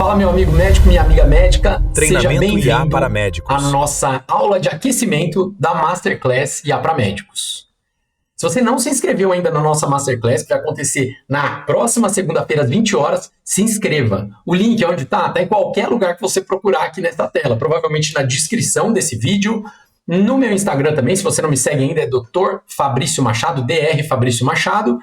Fala, meu amigo médico, minha amiga médica. Treinamento Seja bem-vindo IA para médicos. à nossa aula de aquecimento da Masterclass IA para médicos. Se você não se inscreveu ainda na nossa Masterclass, que vai acontecer na próxima segunda-feira às 20 horas, se inscreva. O link onde está? Está em qualquer lugar que você procurar aqui nessa tela, provavelmente na descrição desse vídeo. No meu Instagram também, se você não me segue ainda, é Dr. Fabrício Machado, Dr. Fabrício Machado.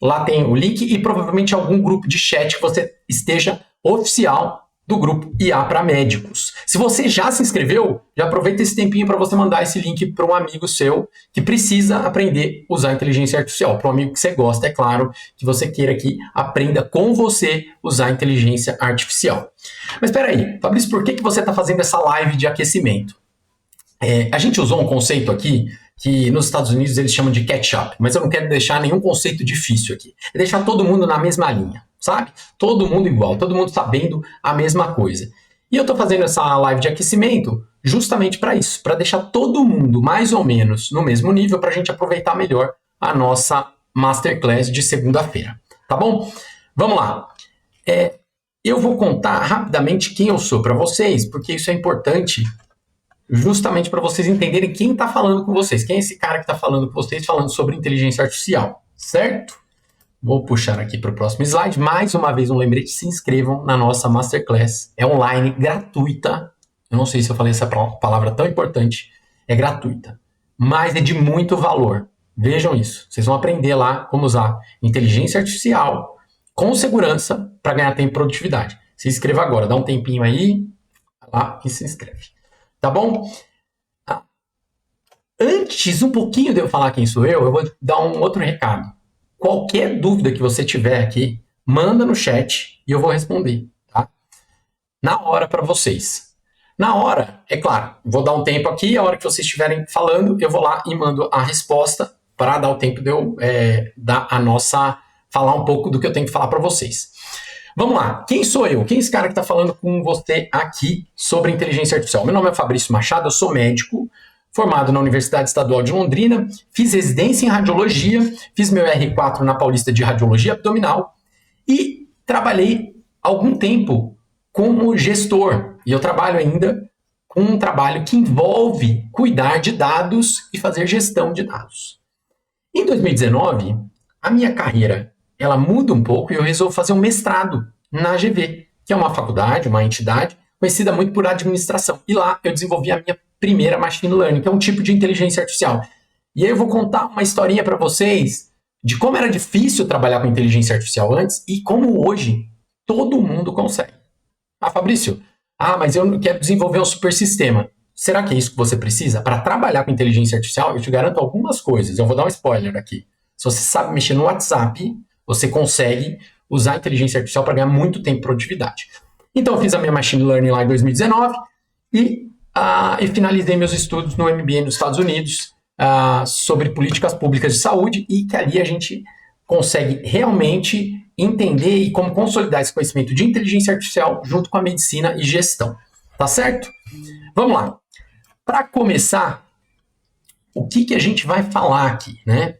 Lá tem o link e provavelmente algum grupo de chat que você esteja oficial do grupo IA para médicos. Se você já se inscreveu, já aproveita esse tempinho para você mandar esse link para um amigo seu que precisa aprender a usar inteligência artificial. Para um amigo que você gosta, é claro, que você queira que aprenda com você usar inteligência artificial. Mas espera aí, Fabrício, por que você está fazendo essa live de aquecimento? A gente usou um conceito aqui que nos Estados Unidos eles chamam de catch-up, mas eu não quero deixar nenhum conceito difícil aqui. É deixar todo mundo na mesma linha, sabe? Todo mundo igual, todo mundo sabendo a mesma coisa. E eu estou fazendo essa live de aquecimento justamente para isso, para deixar todo mundo mais ou menos no mesmo nível para a gente aproveitar melhor a nossa Masterclass de segunda-feira, tá bom? Vamos lá. Eu vou contar rapidamente quem eu sou para vocês, porque isso é importante justamente para vocês entenderem quem está falando com vocês. Quem é esse cara que está falando com vocês, falando sobre inteligência artificial, certo? Vou puxar aqui para o próximo slide. Mais uma vez um lembrete, se inscrevam na nossa Masterclass. É online, gratuita. Eu não sei se eu falei essa palavra tão importante. É gratuita, mas é de muito valor. Vejam isso. Vocês vão aprender lá como usar inteligência artificial com segurança para ganhar tempo e produtividade. Se inscreva agora, dá um tempinho aí, vai lá e se inscreve. Tá bom? Antes, um pouquinho de eu falar quem sou eu vou dar um outro recado. Qualquer dúvida que você tiver aqui, manda no chat e eu vou responder, tá? Na hora para vocês. Na hora, é claro, vou dar um tempo aqui, a hora que vocês estiverem falando, eu vou lá e mando a resposta para dar o tempo de eu falar um pouco do que eu tenho que falar para vocês. Vamos lá, quem sou eu? Quem é esse cara que está falando com você aqui sobre inteligência artificial? Meu nome é Fabrício Machado, eu sou médico, formado na Universidade Estadual de Londrina, fiz residência em radiologia, fiz meu R4 na Paulista de Radiologia Abdominal e trabalhei algum tempo como gestor. E eu trabalho ainda com um trabalho que envolve cuidar de dados e fazer gestão de dados. Em 2019, a minha carreira ela muda um pouco e eu resolvo fazer um mestrado na AGV, que é uma faculdade, uma entidade conhecida muito por administração. E lá eu desenvolvi a minha primeira machine learning, que é um tipo de inteligência artificial. E aí eu vou contar uma historinha para vocês de como era difícil trabalhar com inteligência artificial antes e como hoje todo mundo consegue. Fabrício, mas eu não quero desenvolver um super sistema. Será que é isso que você precisa? Para trabalhar com inteligência artificial, eu te garanto algumas coisas. Eu vou dar um spoiler aqui. Se você sabe mexer no WhatsApp, você consegue usar a inteligência artificial para ganhar muito tempo e produtividade. Então, eu fiz a minha Machine Learning lá em 2019 e finalizei meus estudos no MBA nos Estados Unidos sobre políticas públicas de saúde e que ali a gente consegue realmente entender e como consolidar esse conhecimento de inteligência artificial junto com a medicina e gestão. Tá certo? Vamos lá. Para começar, o que a gente vai falar aqui, né?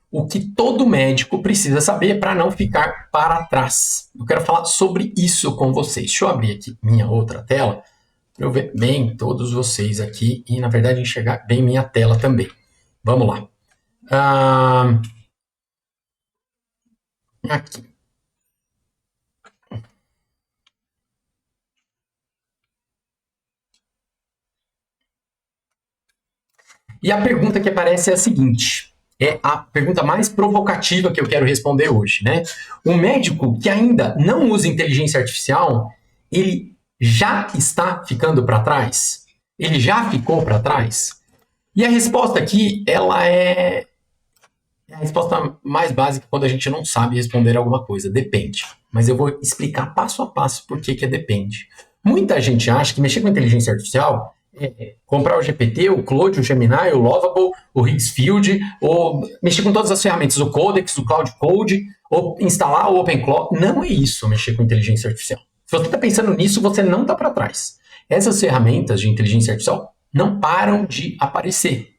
O que todo médico precisa saber para não ficar para trás. Eu quero falar sobre isso com vocês. Deixa eu abrir aqui minha outra tela para eu ver bem todos vocês aqui e, na verdade, enxergar bem minha tela também. Vamos lá. Aqui. E a pergunta que aparece é a seguinte. É a pergunta mais provocativa que eu quero responder hoje, né? Um médico que ainda não usa inteligência artificial, ele já está ficando para trás? Ele já ficou para trás? E a resposta aqui, ela é a resposta mais básica quando a gente não sabe responder alguma coisa. Depende. Mas eu vou explicar passo a passo por que depende. Muita gente acha que mexer com inteligência artificial comprar o GPT, o Claude, o Gemini, o Lovable, o Higgsfield, ou mexer com todas as ferramentas, o Codex, o Cloud Code, ou instalar o OpenClaw. Não é isso mexer com inteligência artificial. Se você está pensando nisso, você não está para trás. Essas ferramentas de inteligência artificial não param de aparecer.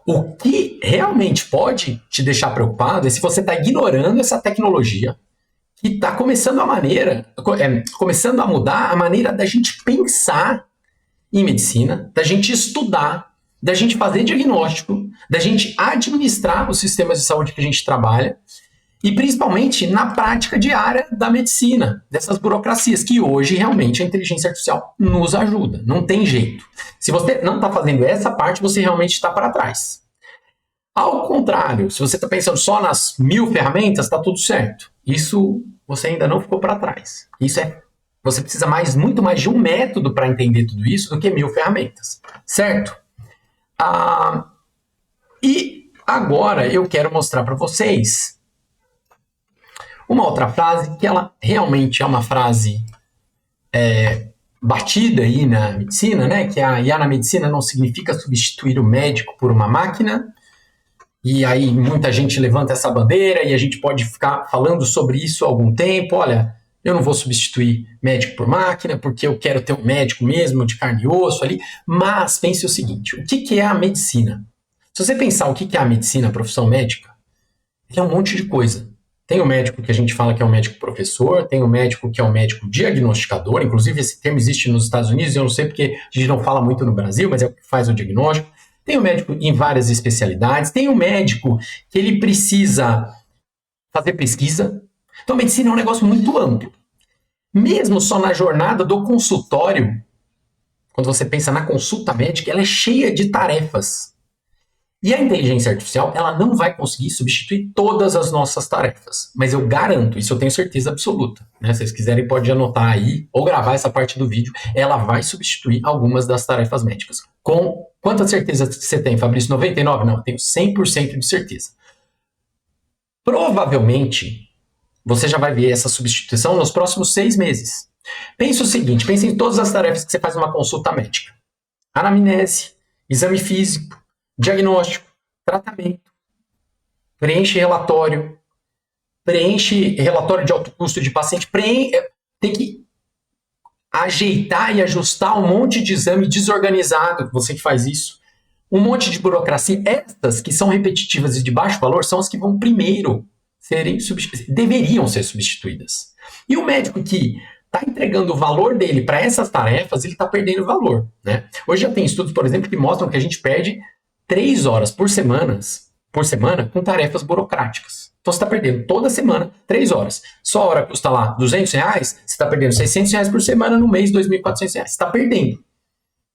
O que realmente pode te deixar preocupado é se você está ignorando essa tecnologia que está começando começando a mudar a maneira da gente pensar em medicina, da gente estudar, da gente fazer diagnóstico, da gente administrar os sistemas de saúde que a gente trabalha e principalmente na prática diária da medicina, dessas burocracias que hoje realmente a inteligência artificial nos ajuda, não tem jeito. Se você não está fazendo essa parte, você realmente está para trás. Ao contrário, se você está pensando só nas 1000 ferramentas, está tudo certo. Isso você ainda não ficou para trás. Você precisa muito mais de um método para entender tudo isso do que 1000 ferramentas, certo? E agora eu quero mostrar para vocês uma outra frase que ela realmente é uma frase batida aí na medicina, né? Que a IA na medicina não significa substituir o médico por uma máquina. E aí muita gente levanta essa bandeira e a gente pode ficar falando sobre isso há algum tempo. Olha, eu não vou substituir médico por máquina porque eu quero ter um médico mesmo de carne e osso ali. Mas pense o seguinte, o que é a medicina? Se você pensar o que é a medicina, a profissão médica, é um monte de coisa. Tem o médico que a gente fala que é um médico professor, tem o médico que é um médico diagnosticador, inclusive esse termo existe nos Estados Unidos, eu não sei porque a gente não fala muito no Brasil, mas é o que faz o diagnóstico. Tem o médico em várias especialidades, tem o médico que ele precisa fazer pesquisa. Então a medicina é um negócio muito amplo. Mesmo só na jornada do consultório, quando você pensa na consulta médica, ela é cheia de tarefas. E a inteligência artificial, ela não vai conseguir substituir todas as nossas tarefas. Mas eu garanto, isso eu tenho certeza absoluta. Né? Se vocês quiserem, pode anotar aí ou gravar essa parte do vídeo. Ela vai substituir algumas das tarefas médicas. Com quanta certeza você tem, Fabrício? 99%? Não, eu tenho 100% de certeza. Provavelmente, você já vai ver essa substituição nos próximos 6 meses. Pense o seguinte, pense em todas as tarefas que você faz numa consulta médica. Anamnese, exame físico, diagnóstico, tratamento, preenche relatório de alto custo de paciente, tem que ajeitar e ajustar um monte de exame desorganizado, você que faz isso, um monte de burocracia. Estas que são repetitivas e de baixo valor são as que vão primeiro deveriam ser substituídas. E o médico que está entregando o valor dele para essas tarefas, ele está perdendo valor. Né? Hoje já tem estudos, por exemplo, que mostram que a gente perde 3 horas por semana com tarefas burocráticas. Então você está perdendo toda semana 3 horas. Só a hora custa lá R$200, você está perdendo R$600 por semana, no mês R$2.400. Você está perdendo.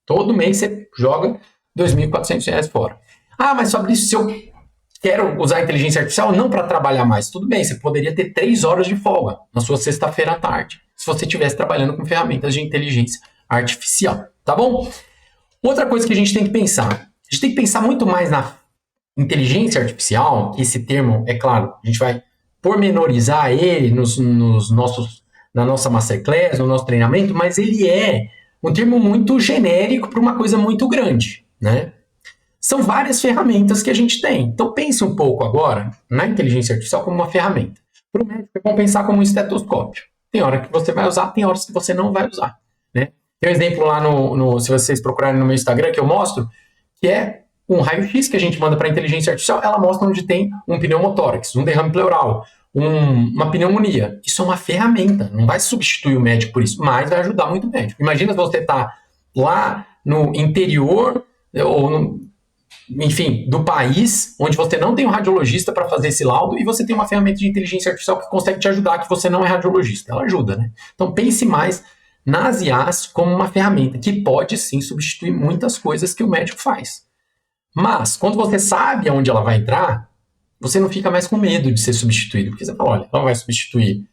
Todo mês você joga R$2.400 fora. Ah, mas Fabrício, se eu quero usar a inteligência artificial não para trabalhar mais, tudo bem, você poderia ter 3 horas de folga na sua sexta-feira à tarde, se você estivesse trabalhando com ferramentas de inteligência artificial, tá bom? Outra coisa que a gente tem que pensar, a gente tem que pensar muito mais na inteligência artificial, que esse termo, é claro, a gente vai pormenorizar ele na nossa masterclass, no nosso treinamento, mas ele é um termo muito genérico para uma coisa muito grande, né? São várias ferramentas que a gente tem. Então pense um pouco agora na inteligência artificial como uma ferramenta. Para o médico é bom pensar como um estetoscópio. Tem hora que você vai usar, tem horas que você não vai usar, né? Tem um exemplo lá se vocês procurarem no meu Instagram que eu mostro, que é um raio-x que a gente manda para a inteligência artificial, ela mostra onde tem um pneumotórax, um derrame pleural, uma pneumonia. Isso é uma ferramenta, não vai substituir o médico por isso, mas vai ajudar muito o médico. Imagina se você está lá no interior, enfim, do país, onde você não tem um radiologista para fazer esse laudo e você tem uma ferramenta de inteligência artificial que consegue te ajudar, que você não é radiologista. Ela ajuda, né? Então pense mais nas IAs como uma ferramenta que pode sim substituir muitas coisas que o médico faz. Mas, quando você sabe aonde ela vai entrar, você não fica mais com medo de ser substituído. Porque você fala, olha, ela vai substituir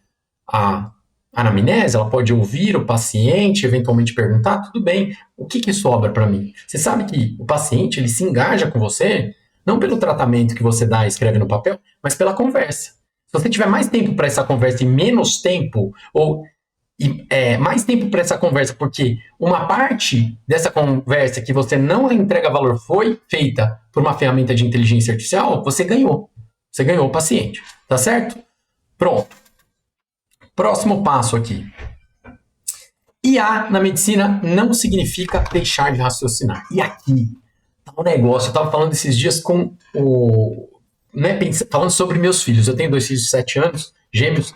a anamnese, ela pode ouvir o paciente, eventualmente perguntar, tudo bem, o que sobra para mim? Você sabe que o paciente, ele se engaja com você, não pelo tratamento que você dá e escreve no papel, mas pela conversa. Se você tiver mais tempo para essa conversa e menos tempo, mais tempo para essa conversa, porque uma parte dessa conversa que você não entrega valor foi feita por uma ferramenta de inteligência artificial, você ganhou. Você ganhou o paciente. Tá certo? Pronto. Próximo passo aqui. IA na medicina não significa deixar de raciocinar. E aqui tá um negócio. Eu estava falando esses dias com falando sobre meus filhos. Eu tenho 2 filhos de 7 anos, gêmeos.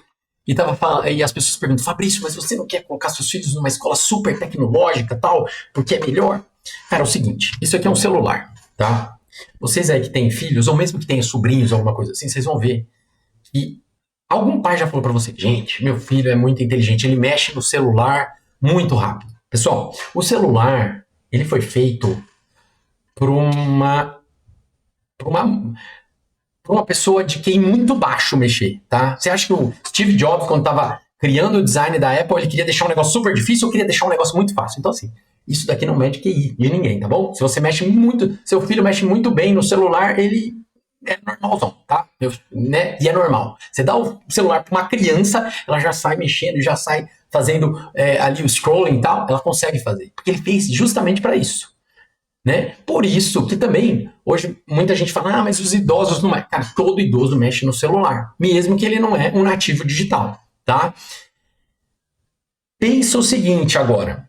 E as pessoas perguntam, Fabrício, mas você não quer colocar seus filhos numa escola super tecnológica tal, porque é melhor? Cara, é o seguinte, isso aqui é um celular, tá? Vocês aí que têm filhos, ou mesmo que tenham sobrinhos, alguma coisa assim, vocês vão ver que algum pai já falou pra você, gente, meu filho é muito inteligente, ele mexe no celular muito rápido. Pessoal, o celular, ele foi feito por uma pessoa de QI muito baixo mexer, tá? Você acha que o Steve Jobs, quando estava criando o design da Apple, ele queria deixar um negócio super difícil ou queria deixar um negócio muito fácil? Então, assim, isso daqui não mede QI de ninguém, tá bom? Se você mexe muito, seu filho mexe muito bem no celular, ele é normalzão, tá? Né? E é normal. Você dá o celular para uma criança, ela já sai mexendo, já sai fazendo ali o scrolling e tal, ela consegue fazer. Porque ele fez justamente para isso. Né? Por isso que também, hoje, muita gente fala, mas os idosos não é. Cara, todo idoso mexe no celular, mesmo que ele não é um nativo digital, tá? Pensa o seguinte agora,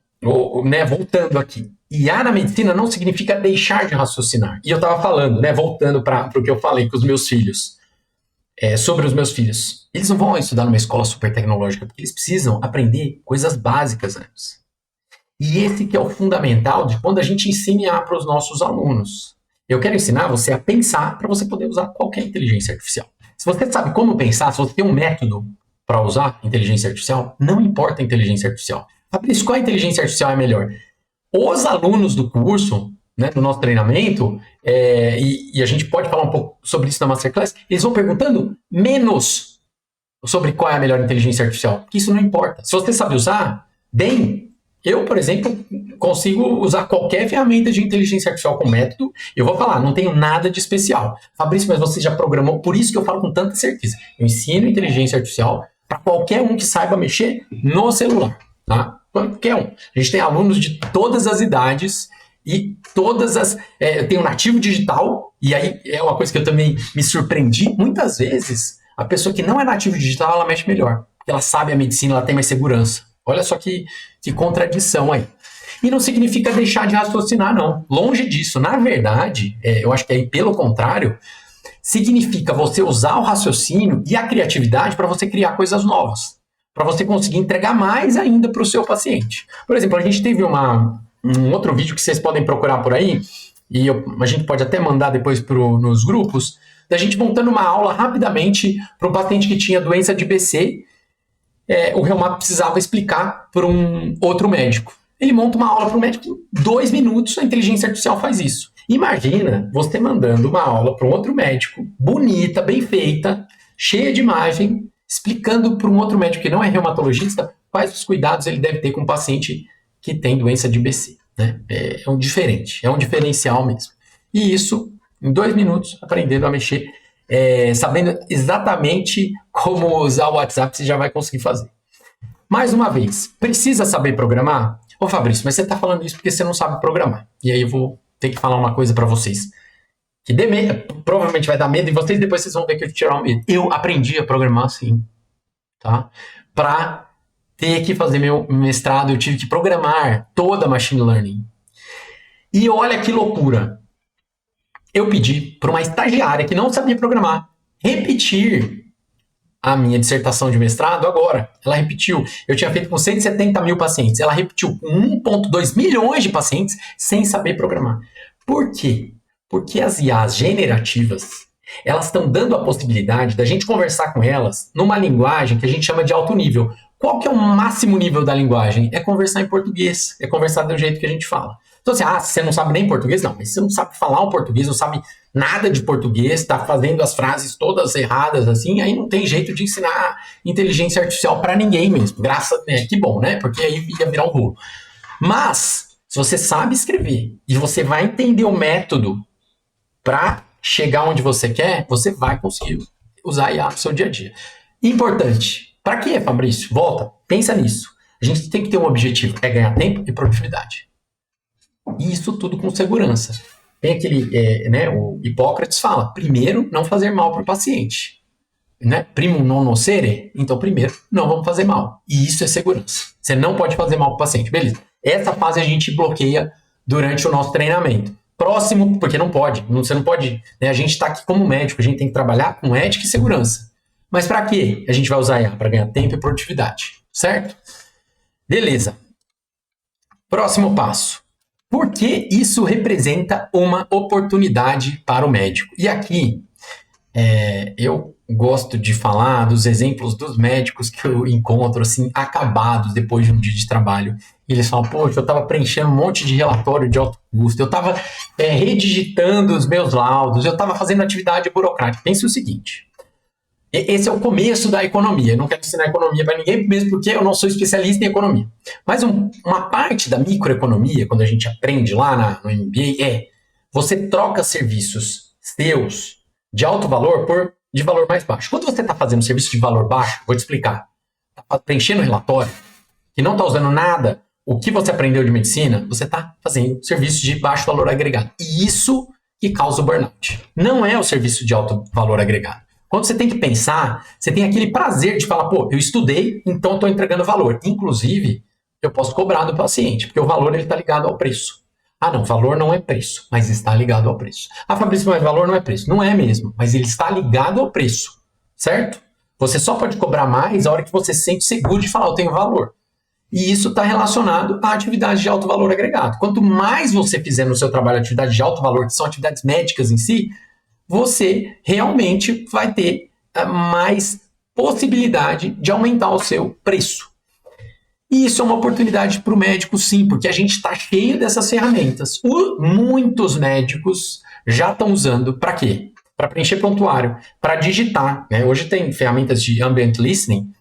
né, voltando aqui. IA na medicina não significa deixar de raciocinar. E eu estava falando, né, voltando para o que eu falei com os meus filhos, sobre os meus filhos. Eles não vão estudar numa escola super tecnológica, porque eles precisam aprender coisas básicas antes. E esse que é o fundamental de quando a gente ensina para os nossos alunos. Eu quero ensinar você a pensar para você poder usar qualquer inteligência artificial. Se você sabe como pensar, se você tem um método para usar inteligência artificial, não importa a inteligência artificial. Fabrício, qual inteligência artificial é melhor? Os alunos do curso, né, do nosso treinamento, e a gente pode falar um pouco sobre isso na Masterclass, eles vão perguntando menos sobre qual é a melhor inteligência artificial, porque isso não importa. Se você sabe usar, bem, eu, por exemplo, consigo usar qualquer ferramenta de inteligência artificial com método. Eu vou falar, não tenho nada de especial. Fabrício, mas você já programou, por isso que eu falo com tanta certeza. Eu ensino inteligência artificial para qualquer um que saiba mexer no celular, tá? Qualquer um. A gente tem alunos de todas as idades e todas as... eu tenho nativo digital, e aí é uma coisa que eu também me surpreendi. Muitas vezes, a pessoa que não é nativo digital, ela mexe melhor. Porque ela sabe a medicina, ela tem mais segurança. Olha só que contradição aí. E não significa deixar de raciocinar, não. Longe disso. Na verdade, eu acho que aí, pelo contrário, significa você usar o raciocínio e a criatividade para você criar coisas novas. Para você conseguir entregar mais ainda para o seu paciente. Por exemplo, a gente teve um outro vídeo que vocês podem procurar por aí, e a gente pode até mandar depois nos grupos, da gente montando uma aula rapidamente para um paciente que tinha doença de BC. O reumato precisava explicar para um outro médico. Ele monta uma aula para o médico em 2 minutos, a inteligência artificial faz isso. Imagina você mandando uma aula para um outro médico, bonita, bem feita, cheia de imagem, explicando para um outro médico que não é reumatologista quais os cuidados ele deve ter com um paciente que tem doença de BC. Né? É um diferencial mesmo. E isso, em 2 minutos, aprendendo a mexer, sabendo exatamente como usar o WhatsApp, você já vai conseguir fazer. Mais uma vez, precisa saber programar? Ô Fabrício, mas você está falando isso porque você não sabe programar. E aí eu vou ter que falar uma coisa para vocês. Que provavelmente vai dar medo, e vocês depois vocês vão ver que eu tirar o medo. Eu aprendi a programar assim, tá? Para ter que fazer meu mestrado, eu tive que programar toda a machine learning. E olha que loucura. Eu pedi para uma estagiária que não sabia programar repetir a minha dissertação de mestrado agora. Ela repetiu. Eu tinha feito com 170 mil pacientes. Ela repetiu com 1,2 milhões de pacientes sem saber programar. Por quê? Porque as IAs generativas, elas estão dando a possibilidade da gente conversar com elas numa linguagem que a gente chama de alto nível. Qual que é o máximo nível da linguagem? É conversar em português. É conversar do jeito que a gente fala. Então, assim, você não sabe nem português? Não, mas você não sabe falar um português, não sabe nada de português, está fazendo as frases todas erradas, assim, aí não tem jeito de ensinar inteligência artificial para ninguém mesmo. Que bom, né? Porque aí ia virar um rolo. Mas, se você sabe escrever e você vai entender o método para chegar onde você quer, você vai conseguir usar a IA no seu dia a dia. Importante. Para quê, Fabrício? Volta, pensa nisso. A gente tem que ter um objetivo, é ganhar tempo e produtividade. E isso tudo com segurança. Tem aquele, o Hipócrates fala, primeiro, não fazer mal para o paciente. Né? Primum non nocere, então primeiro, não vamos fazer mal. E isso é segurança. Você não pode fazer mal para o paciente. Beleza. Essa fase a gente bloqueia durante o nosso treinamento. Próximo, porque não pode. Você não pode. Né? A gente está aqui como médico, a gente tem que trabalhar com ética e segurança. Mas para quê a gente vai usar IA? Para ganhar tempo e produtividade, certo? Beleza. Próximo passo. Por que isso representa uma oportunidade para o médico? E aqui, eu gosto de falar dos exemplos dos médicos que eu encontro, assim, acabados depois de um dia de trabalho. E eles falam, poxa, eu estava preenchendo um monte de relatório de alto custo, eu estava redigitando os meus laudos, eu estava fazendo atividade burocrática. Pense o seguinte, esse é o começo da economia. Eu não quero ensinar economia para ninguém, mesmo porque eu não sou especialista em economia. Mas uma parte da microeconomia, quando a gente aprende lá no MBA, você troca serviços seus de alto valor por de valor mais baixo. Quando você está fazendo serviço de valor baixo, vou te explicar. Está preenchendo relatório, que não está usando nada, o que você aprendeu de medicina, você está fazendo serviço de baixo valor agregado. E isso que causa o burnout. Não é o serviço de alto valor agregado. Quando você tem que pensar, você tem aquele prazer de falar, pô, eu estudei, então estou entregando valor. Inclusive, eu posso cobrar do paciente, porque o valor está ligado ao preço. Ah, não, valor não é preço, mas está ligado ao preço. Ah, Fabrício, mas valor não é preço. Não é mesmo, mas ele está ligado ao preço, certo? Você só pode cobrar mais a hora que você se sente seguro de falar, eu tenho valor. E isso está relacionado à atividade de alto valor agregado. Quanto mais você fizer no seu trabalho atividade de alto valor, que são atividades médicas em si, você realmente vai ter mais possibilidade de aumentar o seu preço. E isso é uma oportunidade para o médico, sim, porque a gente está cheio dessas ferramentas. Muitos médicos já estão usando para quê? Para preencher prontuário, para digitar. Né? Hoje tem ferramentas de ambient listening,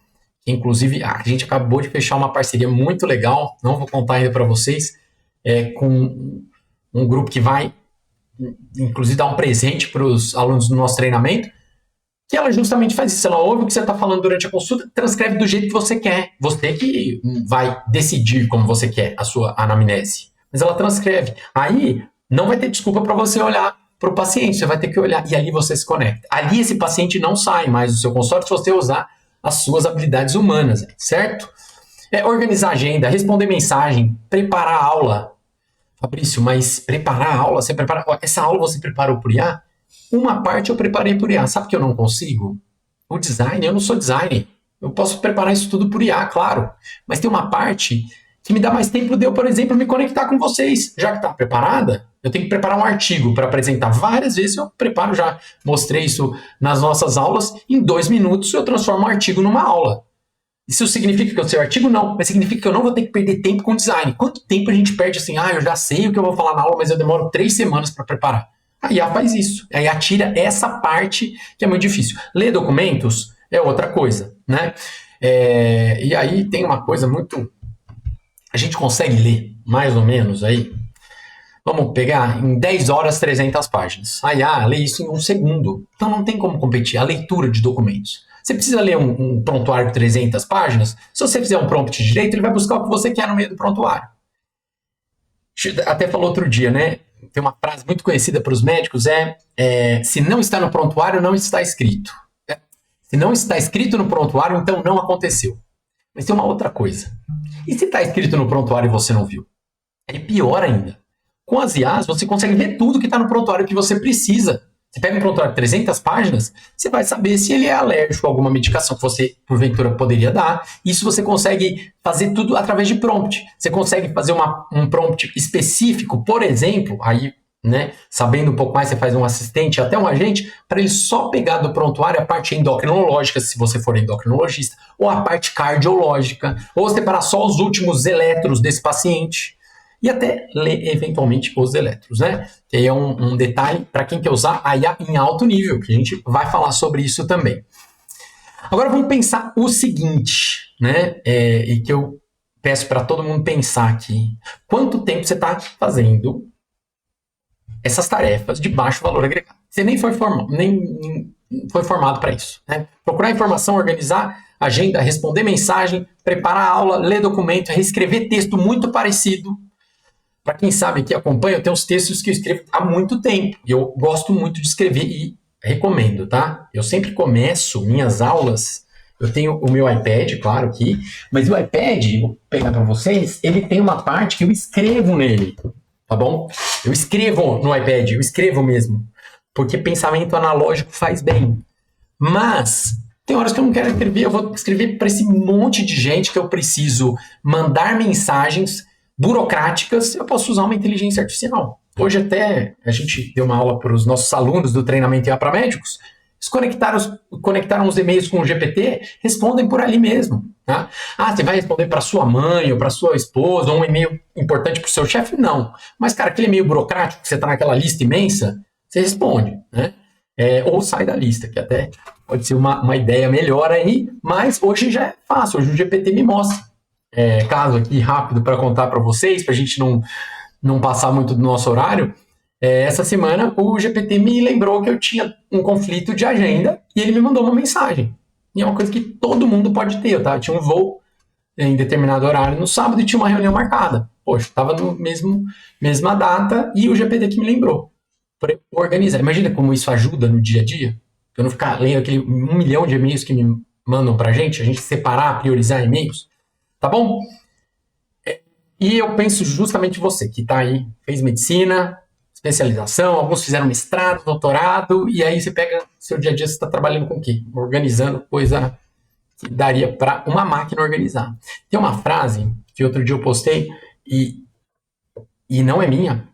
que inclusive a gente acabou de fechar uma parceria muito legal, não vou contar ainda para vocês, com um grupo que vai inclusive dar um presente para os alunos do nosso treinamento, que ela justamente faz isso. Ela ouve o que você está falando durante a consulta, transcreve do jeito que você quer. Você que vai decidir como você quer a sua anamnese. Mas ela transcreve. Aí não vai ter desculpa para você olhar para o paciente, você vai ter que olhar. E ali você se conecta. Ali esse paciente não sai mais do seu consultório se você usar as suas habilidades humanas, certo? Organizar a agenda, responder mensagem, preparar a aula. Fabrício, mas preparar a aula, essa aula você preparou por IA? Uma parte eu preparei por IA. Sabe que eu não consigo? O design, eu não sou designer. Eu posso preparar isso tudo por IA, claro. Mas tem uma parte que me dá mais tempo de eu, por exemplo, me conectar com vocês. Já que está preparada, eu tenho que preparar um artigo para apresentar. Várias vezes eu preparo, já mostrei isso nas nossas aulas. Em 2 minutos eu transformo um artigo numa aula. Isso significa que o seu artigo não, mas significa que eu não vou ter que perder tempo com design. Quanto tempo a gente perde assim? Eu já sei o que eu vou falar na aula, mas eu demoro 3 semanas para preparar. A IA faz isso. A IA tira essa parte que é muito difícil. Ler documentos é outra coisa, né? E aí tem uma coisa muito... A gente consegue ler, mais ou menos, aí. Vamos pegar em 10 horas 300 páginas. A IA lê isso em 1 segundo. Então não tem como competir. A leitura de documentos. Você precisa ler um prontuário de 300 páginas? Se você fizer um prompt direito, ele vai buscar o que você quer no meio do prontuário. Até falou outro dia, né? Tem uma frase muito conhecida para os médicos, se não está no prontuário, não está escrito. Se não está escrito no prontuário, então não aconteceu. Mas tem uma outra coisa. E se está escrito no prontuário e você não viu? É pior ainda. Com as IAs, você consegue ver tudo que está no prontuário que você precisa. Você pega um prontuário de 300 páginas, você vai saber se ele é alérgico a alguma medicação que você, porventura, poderia dar. Isso você consegue fazer tudo através de prompt. Você consegue fazer um prompt específico, por exemplo, aí, né, sabendo um pouco mais, você faz um assistente, até um agente, para ele só pegar do prontuário a parte endocrinológica, se você for endocrinologista, ou a parte cardiológica, ou separar só os últimos eletros desse paciente. E até ler, eventualmente, os eletros, né? Que aí é um detalhe para quem quer usar a IA em alto nível, que a gente vai falar sobre isso também. Agora vamos pensar o seguinte, né? E que eu peço para todo mundo pensar aqui. Quanto tempo você está fazendo essas tarefas de baixo valor agregado? Você nem foi formado para isso, né? Procurar informação, organizar agenda, responder mensagem, preparar a aula, ler documento, reescrever texto muito parecido. Para quem sabe que acompanha, eu tenho uns textos que eu escrevo há muito tempo. E eu gosto muito de escrever e recomendo, tá? Eu sempre começo minhas aulas, eu tenho o meu iPad, claro, aqui, mas o iPad, vou pegar para vocês, ele tem uma parte que eu escrevo nele, tá bom? Eu escrevo no iPad, eu escrevo mesmo, porque pensamento analógico faz bem. Mas Tem horas que eu não quero escrever, eu vou escrever para esse monte de gente que eu preciso mandar mensagens burocráticas, eu posso usar uma inteligência artificial. Hoje até a gente deu uma aula para os nossos alunos do treinamento IA para médicos, eles conectaram os e-mails com o GPT, respondem por ali mesmo. Tá? Ah, você vai responder para sua mãe ou para sua esposa, ou um e-mail importante para o seu chefe? Não. Mas, cara, aquele e-mail burocrático que você está naquela lista imensa, você responde, né? Ou sai da lista, que até pode ser uma ideia melhor aí, mas hoje já é fácil, hoje o GPT me mostra. Caso aqui rápido para contar para vocês, para a gente não passar muito do nosso horário, essa semana o GPT me lembrou que eu tinha um conflito de agenda e ele me mandou uma mensagem. E é uma coisa que todo mundo pode ter, tá? Eu tinha um voo em determinado horário no sábado e tinha uma reunião marcada. Poxa, estava no mesma data e o GPT que me lembrou. Para organizar. Imagina como isso ajuda no dia a dia. Eu não ficar lendo aquele 1 milhão de e-mails que me mandam pra gente, a gente separar, priorizar e-mails. Tá bom? E eu penso justamente você, que tá aí, fez medicina, especialização, alguns fizeram mestrado, doutorado, e aí você pega seu dia a dia, você está trabalhando com o quê? Organizando coisa que daria para uma máquina organizar. Tem uma frase que outro dia eu postei, e não é minha,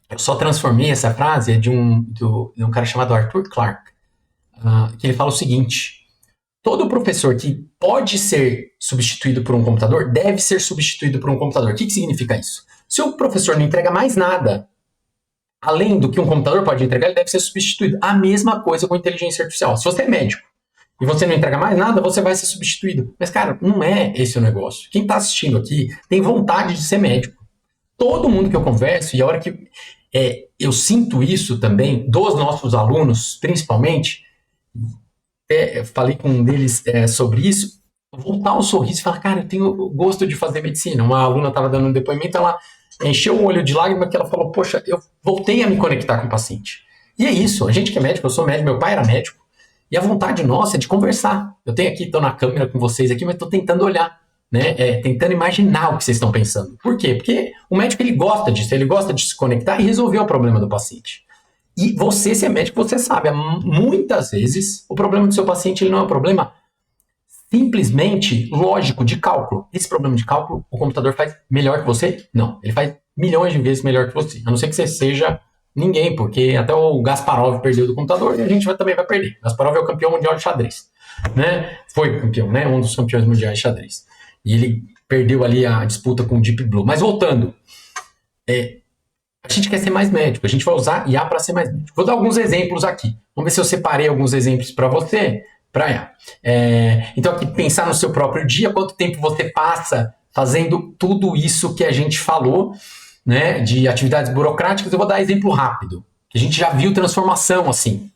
eu só transformei essa frase, de um cara chamado Arthur Clarke, que ele fala o seguinte: todo professor que pode ser substituído por um computador deve ser substituído por um computador. O que significa isso? Se o professor não entrega mais nada, além do que um computador pode entregar, ele deve ser substituído. A mesma coisa com inteligência artificial. Se você é médico e você não entrega mais nada, você vai ser substituído. Mas, cara, não é esse o negócio. Quem está assistindo aqui tem vontade de ser médico. Todo mundo que eu converso, e a hora que eu sinto isso também, dos nossos alunos, principalmente, eu falei com um deles sobre isso, voltar ao sorriso e falar, cara, eu tenho gosto de fazer medicina. Uma aluna estava dando um depoimento, ela encheu o olho de lágrima, que ela falou, poxa, eu voltei a me conectar com o paciente. E é isso, a gente que é médico, eu sou médico, meu pai era médico, e a vontade nossa é de conversar. Eu tenho aqui, estou na câmera com vocês aqui, mas estou tentando olhar, né? Tentando imaginar o que vocês estão pensando. Por quê? Porque o médico, ele gosta disso, ele gosta de se conectar e resolver o problema do paciente. E você, se é médico, você sabe, muitas vezes o problema do seu paciente ele não é um problema simplesmente lógico, de cálculo. Esse problema de cálculo, o computador faz melhor que você? Não, ele faz milhões de vezes melhor que você. A não ser que você seja ninguém, porque até o Gasparov perdeu do computador e a gente também vai perder. Gasparov é o campeão mundial de xadrez, né? Foi campeão, né? Um dos campeões mundiais de xadrez. E ele perdeu ali a disputa com o Deep Blue. Mas voltando, a gente quer ser mais médico, a gente vai usar IA para ser mais médico. Vou dar alguns exemplos aqui. Vamos ver se eu separei alguns exemplos para você, para IA. Então, aqui, pensar no seu próprio dia, quanto tempo você passa fazendo tudo isso que a gente falou, né, de atividades burocráticas. Eu vou dar exemplo rápido, que a gente já viu transformação assim.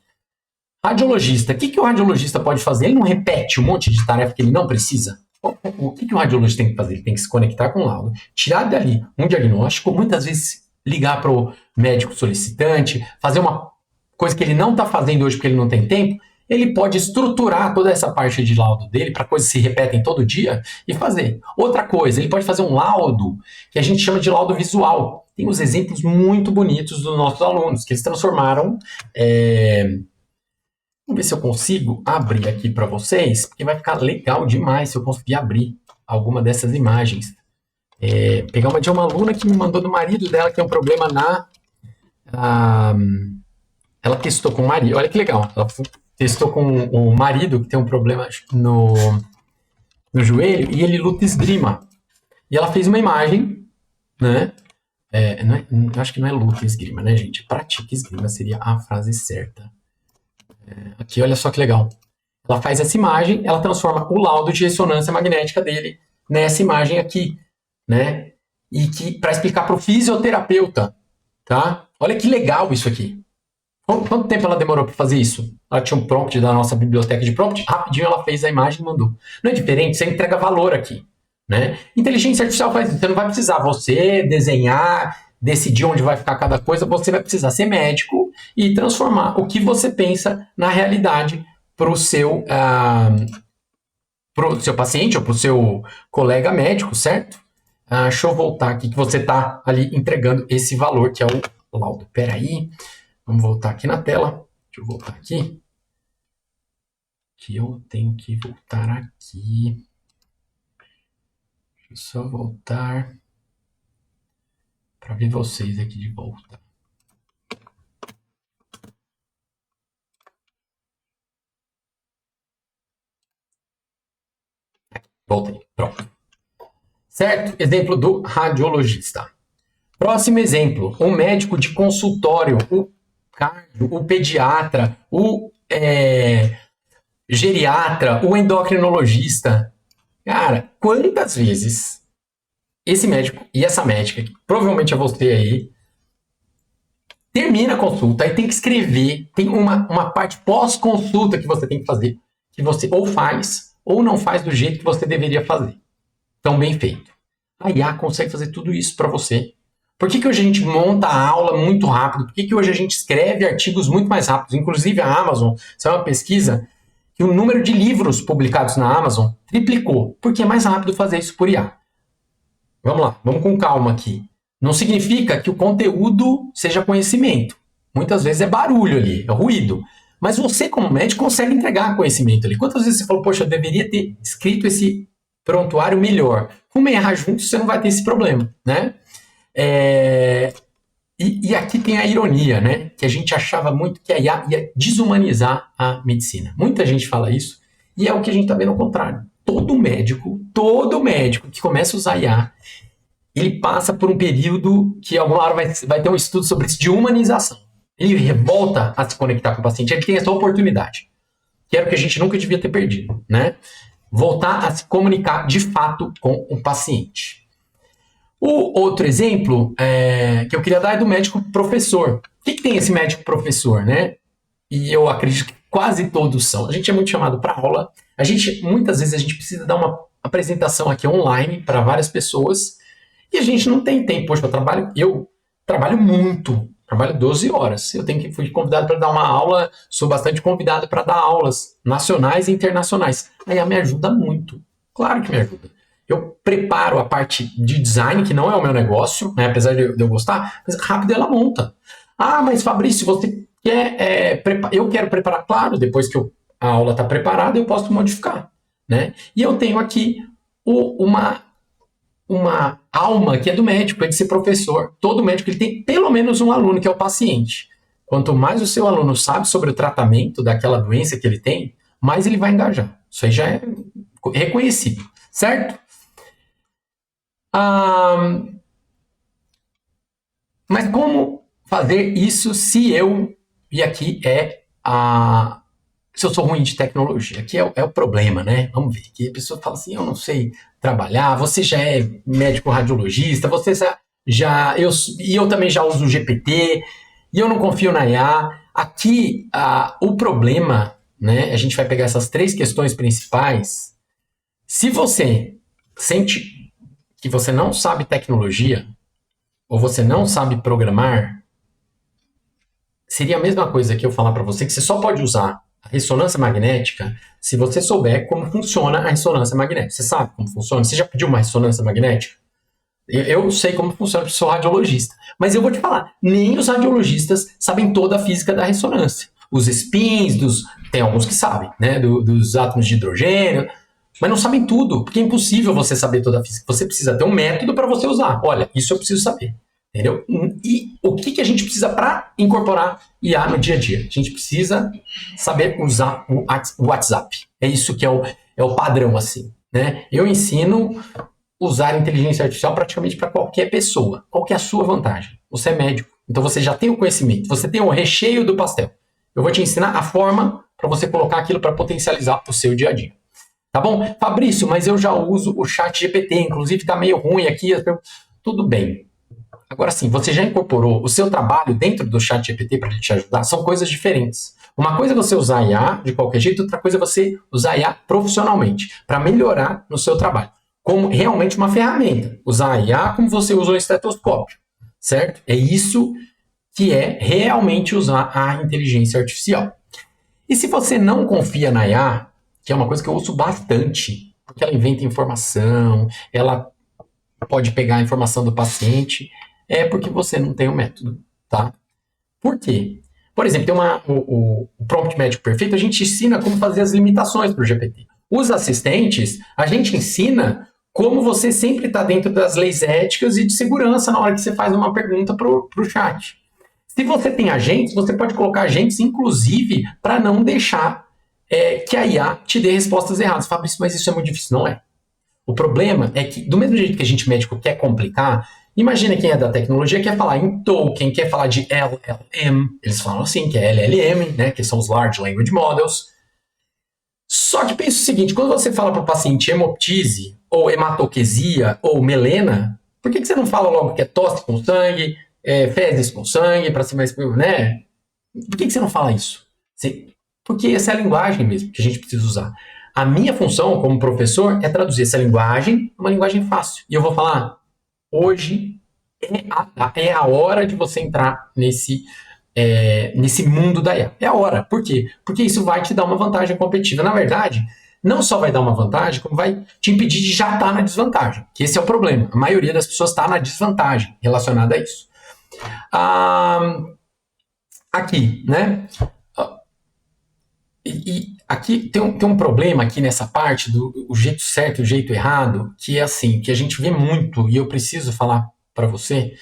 Radiologista, o que o radiologista pode fazer? Ele não repete um monte de tarefa que ele não precisa? O que o radiologista tem que fazer? Ele tem que se conectar com o laudo, tirar dali um diagnóstico, muitas vezes ligar para o médico solicitante, fazer uma coisa que ele não está fazendo hoje porque ele não tem tempo. Ele pode estruturar toda essa parte de laudo dele para coisas que se repetem todo dia e fazer. Outra coisa, ele pode fazer um laudo que a gente chama de laudo visual. Tem uns exemplos muito bonitos dos nossos alunos, que eles transformaram. Vamos ver se eu consigo abrir aqui para vocês, porque vai ficar legal demais se eu conseguir abrir alguma dessas imagens. Pegar uma de uma aluna que me mandou do marido dela, que tem um problema ela testou com o marido. Olha que legal. Ela testou com o marido, que tem um problema no joelho, e ele luta esgrima. E ela fez uma imagem, né? Acho que não é luta esgrima, né, gente? Pratica esgrima seria a frase certa. Aqui, olha só que legal. Ela faz essa imagem, ela transforma o laudo de ressonância magnética dele nessa imagem aqui, né? E que para explicar para o fisioterapeuta, tá? Olha que legal isso aqui. Quanto tempo ela demorou para fazer isso? Ela tinha um prompt da nossa biblioteca de prompt, rapidinho ela fez a imagem e mandou. Não é diferente, você entrega valor aqui, né? Inteligência artificial faz isso, você não vai precisar você desenhar, decidir onde vai ficar cada coisa, você vai precisar ser médico e transformar o que você pensa na realidade para o seu paciente ou para o seu colega médico, certo? Deixa eu voltar aqui, que você está ali entregando esse valor, que é o laudo. Peraí, vamos voltar aqui na tela. Deixa eu voltar aqui. que eu tenho que voltar aqui. Deixa eu só voltar para ver vocês aqui de volta. Voltei, pronto. Certo? Exemplo do radiologista. Próximo exemplo, o médico de consultório, o cardio, o pediatra, o geriatra, o endocrinologista. Cara, quantas vezes esse médico e essa médica, que provavelmente é você aí, termina a consulta e tem que escrever, tem uma parte pós-consulta que você tem que fazer, que você ou faz ou não faz do jeito que você deveria fazer. Tão bem feito. A IA consegue fazer tudo isso para você. Por que hoje a gente monta a aula muito rápido? Por que hoje a gente escreve artigos muito mais rápidos? Inclusive a Amazon, saiu uma pesquisa que o número de livros publicados na Amazon triplicou, porque é mais rápido fazer isso por IA. Vamos lá, vamos com calma aqui. Não significa que o conteúdo seja conhecimento. Muitas vezes é barulho ali, é ruído. Mas você, como médico, consegue entregar conhecimento ali. Quantas vezes você falou, poxa, eu deveria ter escrito esse prontuário melhor? Como errar junto, você não vai ter esse problema, né? E aqui tem a ironia, né? Que a gente achava muito que a IA ia desumanizar a medicina. Muita gente fala isso, e é o que a gente está vendo ao contrário. Todo médico que começa a usar IA, ele passa por um período que alguma hora vai ter um estudo sobre isso, de humanização. Ele volta a se conectar com o paciente, ele tem essa oportunidade, que era o que a gente nunca devia ter perdido, né? Voltar a se comunicar de fato com o paciente. O outro exemplo que eu queria dar é do médico professor. O que tem esse médico professor, né? E eu acredito que quase todos são. A gente é muito chamado para aula. Muitas vezes a gente precisa dar uma apresentação aqui online para várias pessoas e a gente não tem tempo. Poxa, eu trabalho muito, trabalho 12 horas. Fui convidado para dar uma aula, sou bastante convidado para dar aulas nacionais e internacionais. Aí ela me ajuda muito. Claro que me ajuda. Eu preparo a parte de design, que não é o meu negócio, né, apesar de eu gostar, mas rápido ela monta. Ah, mas Fabrício, você quer... eu quero preparar, claro, depois que a aula está preparada, eu posso modificar. Né? E eu tenho aqui uma alma que é do médico, é de ser professor. Todo médico ele tem pelo menos um aluno, que é o paciente. Quanto mais o seu aluno sabe sobre o tratamento daquela doença que ele tem, mais ele vai engajar. Isso aí já é reconhecido, certo? Mas como fazer isso se eu... E aqui se eu sou ruim de tecnologia. Aqui é o problema, né? Vamos ver. Aqui a pessoa fala assim, eu não sei trabalhar, você já é médico radiologista, você já... E eu também já uso o GPT, e eu não confio na IA. Aqui, o problema, né? A gente vai pegar essas 3 questões principais. Se você sente que você não sabe tecnologia, ou você não sabe programar, seria a mesma coisa que eu falar para você que você só pode usar a ressonância magnética se você souber como funciona a ressonância magnética. Você sabe como funciona? Você já pediu uma ressonância magnética? Eu sei como funciona, porque sou radiologista. Mas eu vou te falar, nem os radiologistas sabem toda a física da ressonância. Os spins, tem alguns que sabem, né? Dos átomos de hidrogênio, mas não sabem tudo, porque é impossível você saber toda a física. Você precisa ter um método para você usar. Olha, isso eu preciso saber. Entendeu? E o que a gente precisa para incorporar IA no dia a dia? A gente precisa saber usar o WhatsApp. É isso que é o padrão, assim. Né? Eu ensino usar inteligência artificial praticamente para qualquer pessoa. Qual que é a sua vantagem? Você é médico, então você já tem o conhecimento, você tem o recheio do pastel. Eu vou te ensinar a forma para você colocar aquilo para potencializar o seu dia a dia. Tá bom? Fabrício, mas eu já uso o chat GPT, inclusive tá meio ruim aqui. Tudo bem. Agora sim, você já incorporou o seu trabalho dentro do chat GPT para ele te ajudar? São coisas diferentes. Uma coisa é você usar a IA de qualquer jeito, outra coisa é você usar a IA profissionalmente, para melhorar no seu trabalho. Como realmente uma ferramenta. Usar a IA como você usa o estetoscópio, certo? É isso que é realmente usar a inteligência artificial. E se você não confia na IA, que é uma coisa que eu ouço bastante, porque ela inventa informação, ela pode pegar a informação do paciente, é porque você não tem o método, tá? Por quê? Por exemplo, tem o Prompt Médico Perfeito, a gente ensina como fazer as limitações para o GPT. Os assistentes, a gente ensina como você sempre está dentro das leis éticas e de segurança na hora que você faz uma pergunta para o chat. Se você tem agentes, você pode colocar agentes, inclusive, para não deixar que a IA te dê respostas erradas. Fabrício, mas isso é muito difícil. Não é. O problema é que, do mesmo jeito que a gente médico quer complicar, imagina quem é da tecnologia quer falar em token, quer falar de LLM, eles falam assim, que é LLM, né, que são os Large Language Models. Só que pensa o seguinte, quando você fala para o paciente hemoptise, ou hematoquesia, ou melena, por que você não fala logo que é tosse com sangue, fezes com sangue, para ser mais... né? Por que você não fala isso? Porque essa é a linguagem mesmo que a gente precisa usar. A minha função como professor é traduzir essa linguagem uma linguagem fácil. E eu vou falar, hoje é a hora de você entrar nesse mundo da IA. É a hora. Por quê? Porque isso vai te dar uma vantagem competitiva. Na verdade, não só vai dar uma vantagem, como vai te impedir de já estar na desvantagem. Que esse é o problema. A maioria das pessoas está na desvantagem relacionada a isso. Aqui, né? E aqui tem um problema aqui nessa parte do jeito certo e o jeito errado, que é assim, que a gente vê muito, e eu preciso falar para você,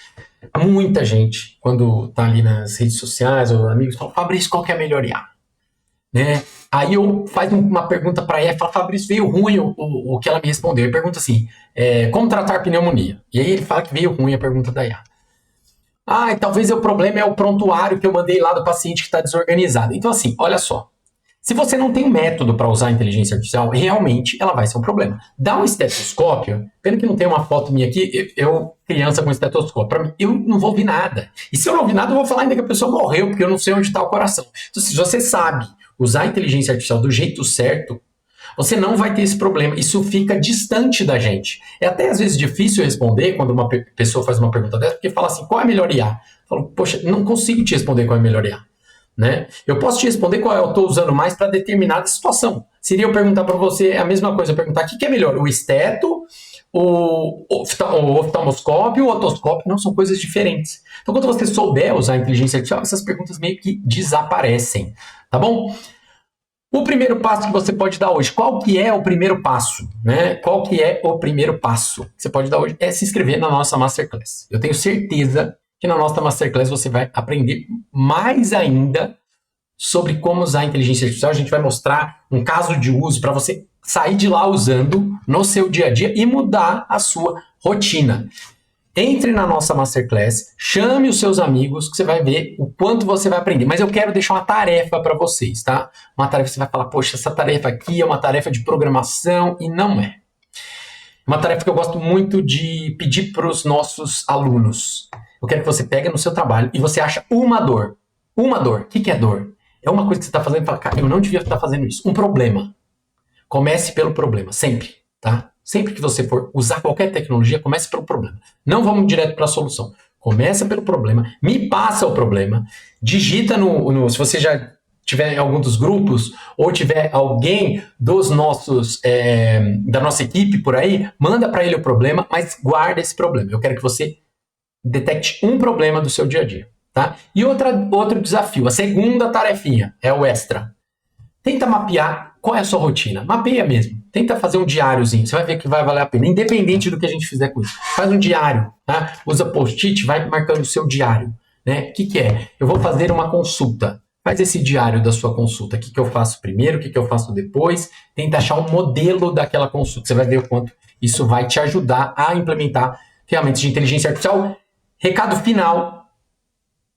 muita gente, quando tá ali nas redes sociais, ou amigos, falam, Fabrício, qual que é a melhor IA? Né? Aí eu faço uma pergunta para ela, falo, Fabrício, veio ruim o que ela me respondeu. Ele pergunta assim, como tratar pneumonia? E aí ele fala que veio ruim a pergunta da IA. E talvez o problema é o prontuário que eu mandei lá do paciente que está desorganizado. Então assim, olha só, se você não tem um método para usar a inteligência artificial, realmente ela vai ser um problema. Dá um estetoscópio, pena que não tem uma foto minha aqui, eu criança com estetoscópio, para mim, eu não vou ouvir nada. E se eu não ouvir nada, eu vou falar ainda que a pessoa morreu, porque eu não sei onde está o coração. Então, se você sabe usar a inteligência artificial do jeito certo, você não vai ter esse problema. Isso fica distante da gente. É até às vezes difícil responder quando uma pessoa faz uma pergunta dessa, porque fala assim, qual é a melhor IA? Eu falo, poxa, não consigo te responder qual é a melhor IA. Né? Eu posso te responder qual eu estou usando mais para determinada situação. Seria eu perguntar para você a mesma coisa, perguntar o que é melhor, o esteto, o oftalmoscópio, o otoscópio, não, são coisas diferentes. Então, quando você souber usar a inteligência artificial, essas perguntas meio que desaparecem, tá bom? O primeiro passo que você pode dar hoje, qual que é o primeiro passo? Né? Qual que é o primeiro passo que você pode dar hoje? É se inscrever na nossa Masterclass. Eu tenho certeza que na nossa Masterclass você vai aprender mais ainda sobre como usar a inteligência artificial. A gente vai mostrar um caso de uso para você sair de lá usando no seu dia a dia e mudar a sua rotina. Entre na nossa Masterclass, chame os seus amigos que você vai ver o quanto você vai aprender. Mas eu quero deixar uma tarefa para vocês, tá? Uma tarefa que você vai falar, poxa, essa tarefa aqui é uma tarefa de programação e não é. Uma tarefa que eu gosto muito de pedir para os nossos alunos. Eu quero que você pegue no seu trabalho e você acha uma dor. Uma dor. O que é dor? É uma coisa que você está fazendo e fala, cara, eu não devia estar fazendo isso. Um problema. Comece pelo problema, sempre, tá? Sempre que você for usar qualquer tecnologia, comece pelo problema. Não vamos direto para a solução. Começa pelo problema, me passa o problema, digita se você já tiver em algum dos grupos, ou tiver alguém dos nossos, da nossa equipe por aí, manda para ele o problema, mas guarda esse problema. Eu quero que você detecte um problema do seu dia a dia, tá? E outro desafio, a segunda tarefinha, é o extra. Tenta mapear qual é a sua rotina. Mapeia mesmo. Tenta fazer um diáriozinho. Você vai ver que vai valer a pena, independente do que a gente fizer com isso. Faz um diário, tá? Usa post-it, vai marcando o seu diário. Né? O que é? Eu vou fazer uma consulta. Faz esse diário da sua consulta. O que eu faço primeiro, o que eu faço depois. Tenta achar um modelo daquela consulta. Você vai ver o quanto isso vai te ajudar a implementar ferramentas de inteligência artificial. Recado final.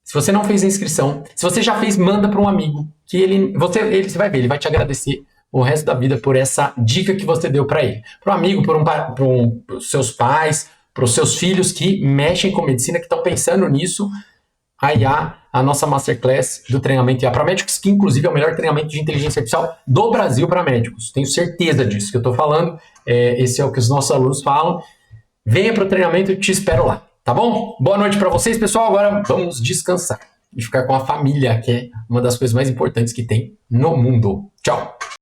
Se você não fez a inscrição, se você já fez, manda para um amigo, que você vai ver, ele vai te agradecer o resto da vida por essa dica que você deu para ele. Para um amigo, para os seus pais, para os seus filhos que mexem com medicina, que estão pensando nisso, a IA, a nossa Masterclass do treinamento IA para médicos, que inclusive é o melhor treinamento de inteligência artificial do Brasil para médicos. Tenho certeza disso que eu estou falando, esse é o que os nossos alunos falam. Venha para o treinamento e te espero lá. Tá bom? Boa noite para vocês, pessoal. Agora vamos descansar e ficar com a família, que é uma das coisas mais importantes que tem no mundo. Tchau!